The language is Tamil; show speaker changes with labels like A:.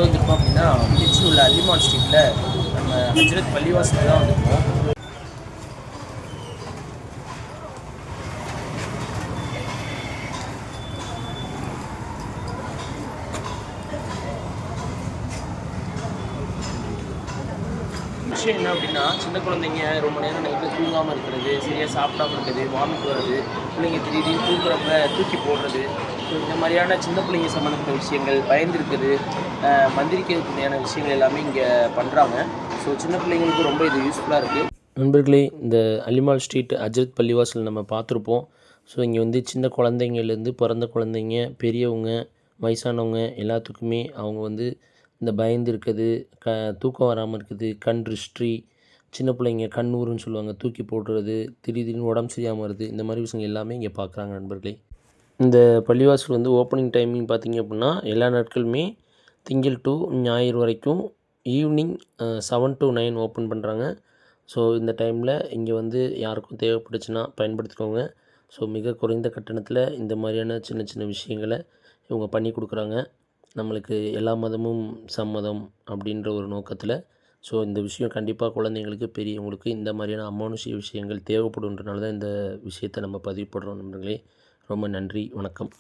A: எங்கே வந்திருக்கோம் அப்படின்னா திருச்சி உள்ள அலிமான் ஸ்ட்ரீட்டில் நம்ம ஹஜ்ரத் பள்ளிவாசல் தான் வந்திருக்கோம். விஷயம் என்ன அப்படின்னா, சின்ன குழந்தைங்க ரொம்ப நேரம் நைட்டில் தூங்காமல் இருக்கிறது, சரியாக சாப்பிடாமல் இருக்கிறது, வாமிட் வர்றது, பிள்ளைங்க திடீர்னு தூங்குறப்ப தூக்கி போடுறது, ஸோ இந்த மாதிரியான சின்ன பிள்ளைங்க சம்மந்தப்பட்ட விஷயங்கள், பயந்துருக்குது, மந்திரிக்கிறதுக்குரியான விஷயங்கள் எல்லாமே இங்கே பண்ணுறாங்க. ஸோ சின்ன பிள்ளைங்களுக்கு ரொம்ப இது யூஸ்ஃபுல்லாக இருக்குது. நண்பர்களே, இந்த அலிமால் ஸ்ட்ரீட் ஹஜ்ரத் பள்ளிவாசல் நம்ம பார்த்துருப்போம். ஸோ இங்கே வந்து சின்ன குழந்தைங்கள்லேருந்து பிறந்த குழந்தைங்க, பெரியவங்க, வயசானவங்க எல்லாத்துக்குமே அவங்க வந்து இந்த பயந்து இருக்குது, தூக்கம் வராமல் இருக்குது, கண் திருஷ்டி, சின்ன பிள்ளைங்க கண் ஊருன்னு சொல்லுவாங்க, தூக்கி போடுறது, திடீர்னு உடம்பு சரியாமல் வருது, இந்த மாதிரி விஷயங்கள் எல்லாமே இங்கே பார்க்குறாங்க நண்பர்களே. இந்த பள்ளிவாசல் வந்து ஓப்பனிங் டைமிங் பார்த்திங்க அப்படின்னா எல்லா நாட்களுமே திங்கள் டு ஞாயிறு வரைக்கும் ஈவினிங் 7 to 9 ஓப்பன் பண்ணுறாங்க. ஸோ இந்த டைமில் இங்கே வந்து யாருக்கும் தேவைப்பட்டுச்சுன்னா பயன்படுத்திக்கோங்க. ஸோ மிக குறைந்த கட்டணத்தில் இந்த மாதிரியான சின்ன சின்ன விஷயங்களை இவங்க பண்ணி கொடுக்குறாங்க. நம்மளுக்கு எல்லா மதமும் சம்மதம் அப்படின்ற ஒரு நோக்கத்தில். ஸோ இந்த விஷயம் கண்டிப்பாக குழந்தைங்களுக்கு, பெரியவங்களுக்கு இந்த மாதிரியான அமானுஷ்ய விஷயங்கள் தேவைப்படுன்றனால தான் இந்த விஷயத்தை நம்ம பதிவு பண்ணுறோம் நண்பர்களே. ரொம்ப நன்றி, வணக்கம்.